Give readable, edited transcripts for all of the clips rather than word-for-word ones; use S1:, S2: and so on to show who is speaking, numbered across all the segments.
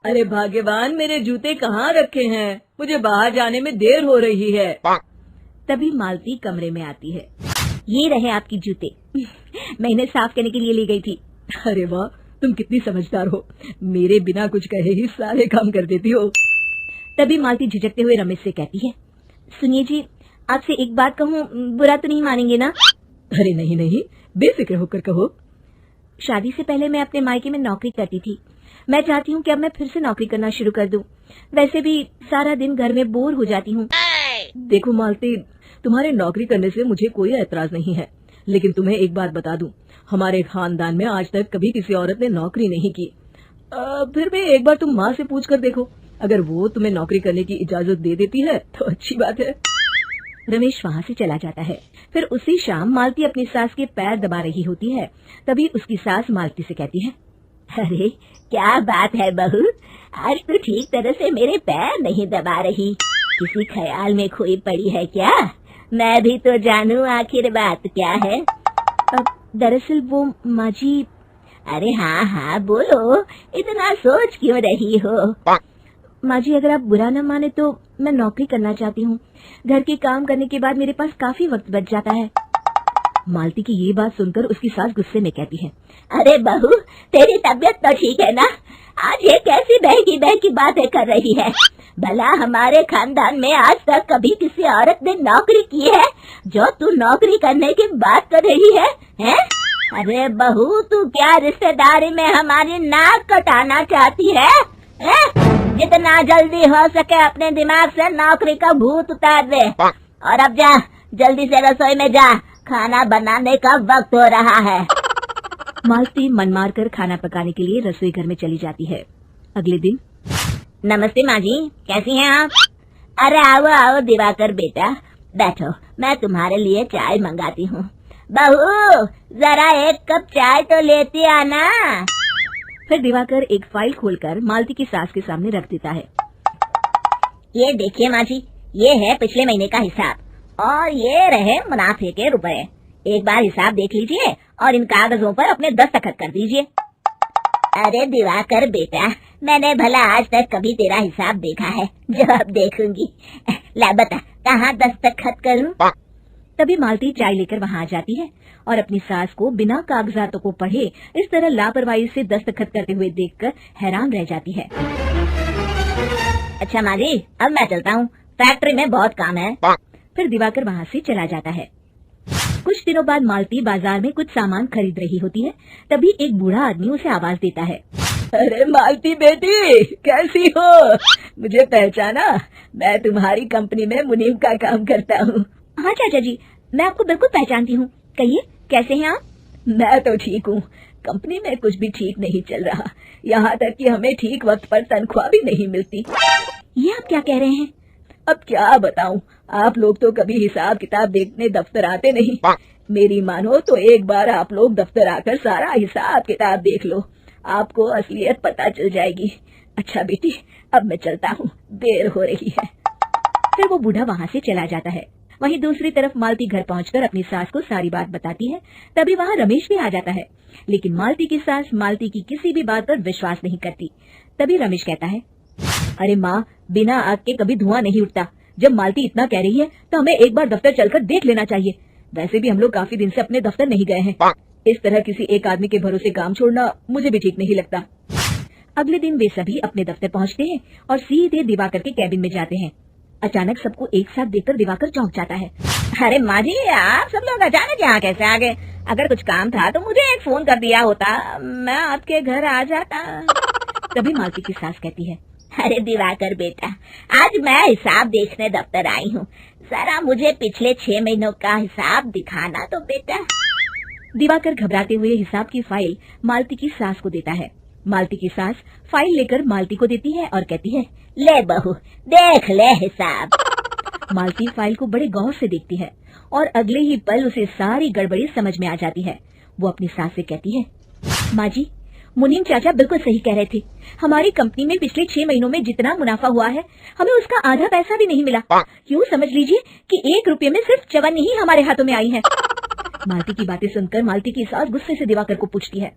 S1: अरे भाग्यवान, मेरे जूते कहाँ रखे हैं? मुझे बाहर जाने में देर हो रही है।
S2: तभी मालती कमरे में आती है। ये रहे आपकी जूते। मैं इन्हें साफ करने के लिए ले गई थी।
S1: अरे वाह, तुम कितनी समझदार हो। मेरे बिना कुछ कहे ही सारे काम कर देती हो।
S2: तभी मालती झिझकते हुए रमेश से कहती है, सुनिए जी, आपसे एक बात कहूँ, बुरा तो नहीं मानेंगे ना?
S1: अरे नहीं नहीं, बेफिक्र होकर कहो।
S2: शादी से पहले मैं अपने मायके में नौकरी करती थी। मैं चाहती हूँ कि अब मैं फिर से नौकरी करना शुरू कर दूं। वैसे भी सारा दिन घर में बोर हो जाती हूँ।
S1: देखो मालती, तुम्हारे नौकरी करने से मुझे कोई ऐतराज नहीं है, लेकिन तुम्हें एक बात बता दूं, हमारे खानदान में आज तक कभी किसी औरत ने नौकरी नहीं की। फिर भी एक बार तुम माँ से पूछ कर देखो, अगर वो तुम्हें नौकरी करने की इजाजत दे देती है तो अच्छी बात है।
S2: रमेश वहाँ से चला जाता है। फिर उसी शाम मालती अपनी सास के पैर दबा रही होती है। तभी उसकी सास मालती से कहती है, अरे क्या बात है बहू, आज तो ठीक तरह से मेरे पैर नहीं दबा रही। किसी ख्याल में खोई पड़ी है क्या? मैं भी तो जानूं आखिर बात क्या है। दरअसल वो माँ जी। अरे हाँ हाँ बोलो, इतना सोच क्यों रही हो? माँ जी, अगर आप बुरा न माने तो मैं नौकरी करना चाहती हूँ। घर के काम करने के बाद मेरे पास काफी वक्त बच जाता है। मालती की ये बात सुनकर उसकी सास गुस्से में कहती है, अरे बहू, तेरी तबीयत तो ठीक है ना? आज ये कैसी बहकी बातें कर रही है? भला हमारे खानदान में आज तक कभी किसी औरत ने नौकरी की है जो तू नौकरी करने की बात कर रही है, हैं? अरे बहू, तू क्या रिश्तेदारी में हमारी नाक कटाना चाहती है? जितना जल्दी हो सके अपने दिमाग से नौकरी का भूत उतार दे। और अब जा, जल्दी से रसोई में जा, खाना बनाने का वक्त हो रहा है। मालती मन मार कर खाना पकाने के लिए रसोई घर में चली जाती है। अगले दिन, नमस्ते माँ जी, कैसी हैं आप? अरे आओ आओ दिवाकर बेटा, बैठो, मैं तुम्हारे लिए चाय मंगाती हूँ। बहू, जरा एक कप चाय तो लेती आना। फिर दिवाकर एक फाइल खोलकर मालती की सास के सामने रख देता है। ये देखिए माँ जी, ये है पिछले महीने का हिसाब और ये रहे मुनाफे के रुपए। एक बार हिसाब देख लीजिए और इन कागजों पर अपने दस्तखत कर दीजिए। अरे दिवाकर बेटा, मैंने भला आज तक कभी तेरा हिसाब देखा है जो अब देखूंगी। ला बता, कहाँ दस्तखत करूँ? तभी मालती चाय लेकर वहाँ आ जाती है और अपनी सास को बिना कागजातों को पढ़े इस तरह लापरवाही से दस्तखत करते हुए देखकर हैरान रह जाती है। अच्छा माँ जी, अब मैं चलता हूँ, फैक्ट्री में बहुत काम है। फिर दिवाकर वहाँ से चला जाता है। कुछ दिनों बाद मालती बाजार में कुछ सामान खरीद रही होती है। तभी एक बूढ़ा आदमी उसे आवाज देता है,
S1: अरे मालती बेटी, कैसी हो? मुझे पहचाना? मैं तुम्हारी कंपनी में मुनीम का काम करता हूँ।
S2: हाँ चाचा जी, मैं आपको बिल्कुल पहचानती हूँ। कहिए, कैसे हैं आप?
S1: मैं तो ठीक हूँ, कंपनी में कुछ भी ठीक नहीं चल रहा, यहाँ तक कि हमें ठीक वक्त पर तनख्वाह भी नहीं मिलती।
S2: ये आप क्या कह रहे हैं?
S1: अब क्या बताऊँ, आप लोग तो कभी हिसाब किताब देखने दफ्तर आते नहीं। मेरी मानो तो एक बार आप लोग दफ्तर आकर सारा हिसाब किताब देख लो, आपको असलियत पता चल जाएगी। अच्छा बेटी, अब मैं चलता हूँ, देर हो रही है।
S2: फिर वो बूढ़ा वहाँ से चला जाता है। वहीं दूसरी तरफ मालती घर पहुंचकर अपनी सास को सारी बात बताती है। तभी वहाँ रमेश भी आ जाता है, लेकिन मालती की सास मालती की किसी भी बात पर विश्वास नहीं करती। तभी रमेश कहता है, अरे माँ, बिना आग के कभी धुआं नहीं उठता। जब मालती इतना कह रही है तो हमें एक बार दफ्तर चलकर देख लेना चाहिए। वैसे भी हम लोग काफी दिन से अपने दफ्तर नहीं गए हैं। इस तरह किसी एक आदमी के भरोसे काम छोड़ना मुझे भी ठीक नहीं लगता। अगले दिन वे सभी अपने दफ्तर पहुँचते हैं और सीधे दिवाकर के कैबिन में जाते हैं। अचानक सबको एक साथ देखकर दिवाकर चौंक जाता है। अरे माँ जी, आप सब लोग अचानक यहाँ कैसे आ गए? अगर कुछ काम था तो मुझे एक फोन कर दिया होता, मैं आपके घर आ जाता। तभी मालती की सास कहती है, अरे दिवाकर बेटा, आज मैं हिसाब देखने दफ्तर आई हूँ, जरा मुझे पिछले 6 महीनों का हिसाब दिखाना तो बेटा। दिवाकर घबराते हुए हिसाब की फाइल मालती की सास को देता है। मालती की सास फाइल लेकर मालती को देती है और कहती है, ले बहू, देख ले हिसाब। मालती फाइल को बड़े गौर से देखती है और अगले ही पल उसे सारी गड़बड़ी समझ में आ जाती है। वो अपनी सास से कहती है, माँ जी, मुनीम चाचा बिल्कुल सही कह रहे थे। हमारी कंपनी में पिछले 6 महीनों में जितना मुनाफा हुआ है, हमें उसका आधा पैसा भी नहीं मिला। यूँ समझ लीजिए कि 1 रुपये में सिर्फ चवन्नी ही हमारे हाथों में आई है। मालती की बातें सुनकर मालती की सास गुस्से से दिवाकर को पूछती है,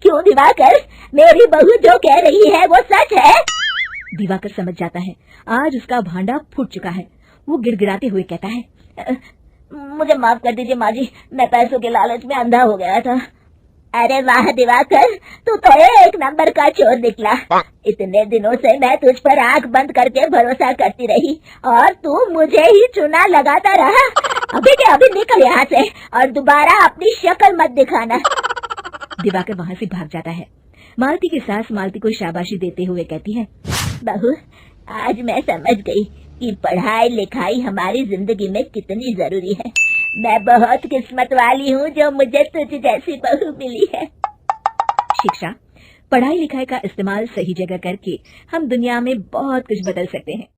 S2: क्यों दिवाकर, मेरी बहू जो कह रही है वो सच है?
S1: दिवाकर समझ जाता है आज उसका भांडा फूट चुका है। वो गिड़गिड़ाते हुए कहता है,
S2: मुझे माफ कर दीजिए माँ जी, मैं पैसों के लालच में अंधा हो गया था। अरे वाह दिवाकर, तू तो एक नंबर का चोर निकला। इतने दिनों से मैं तुझ पर आंख बंद करके भरोसा करती रही और तू मुझे ही चुना लगाता रहा। अभी के अभी निकल यहाँ से और दोबारा अपनी शक्ल मत दिखाना।
S1: दिवाकर वहाँ से भाग जाता है। मालती की सास मालती को शाबाशी देते हुए कहती है,
S2: बहू, आज मैं समझ गई कि पढ़ाई लिखाई हमारी जिंदगी में कितनी जरूरी है। मैं बहुत किस्मत वाली हूँ जो मुझे तुझ जैसी बहू मिली है।
S1: शिक्षा, पढ़ाई लिखाई का इस्तेमाल सही जगह करके हम दुनिया में बहुत कुछ बदल सकते हैं।